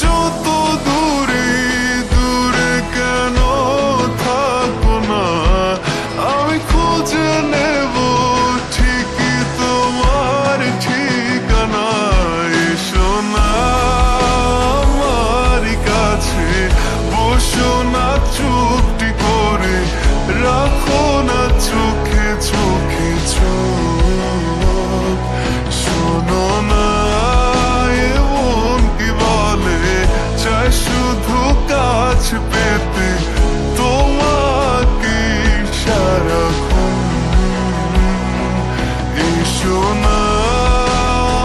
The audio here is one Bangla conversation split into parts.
যত দূরে দূরে কেন থাকো না, আমি খুঁজে নেব ঠিকই তোমার ঠিকানা। এসো না আমার কাছে, বসো না চুপটি করে, রাখো না চোখে চোখে চোখ। শোনো না এমন কি বলে, চাই শুধু কাছ পেতে তোমাকে সারাক্ষণ। এসো না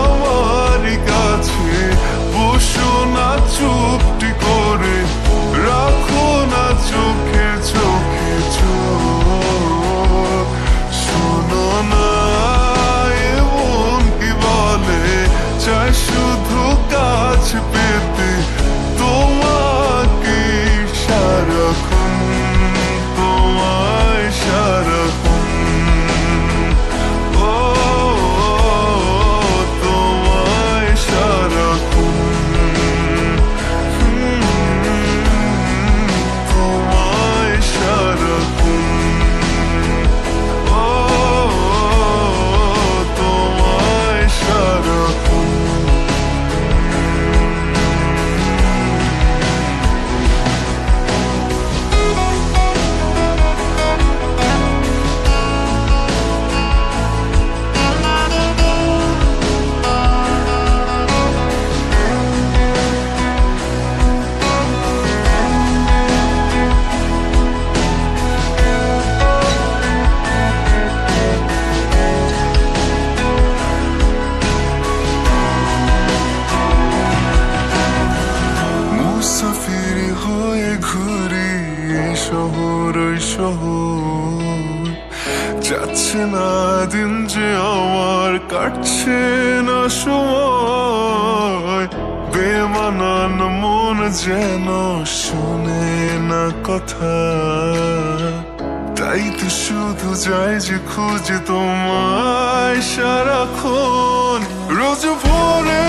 আমার কাছে, বসো না চুপটি করে, রাখো না চোখে চোখে চোখ। শোনো না এমন কি বলে, চাই শুধু কাছ পেতে তোমাকে সারাক্ষণ, তোমায় সারাক্ষণ। ও তোমায় সারাক্ষণ, তোমায় সারাক্ষণ। ও তোমায় সারাক্ষণ। মুসাফির হয়ে ঘুরি এই শহর ওই শহর, যাচ্ছে না দিন যে আমার, কাটছে না সময়। বেমানান মন যেন শুনে না কথা, তাই তো শুধু যাই যে খুঁজে তোমায় সারাক্ষণ। রোজ ভোরে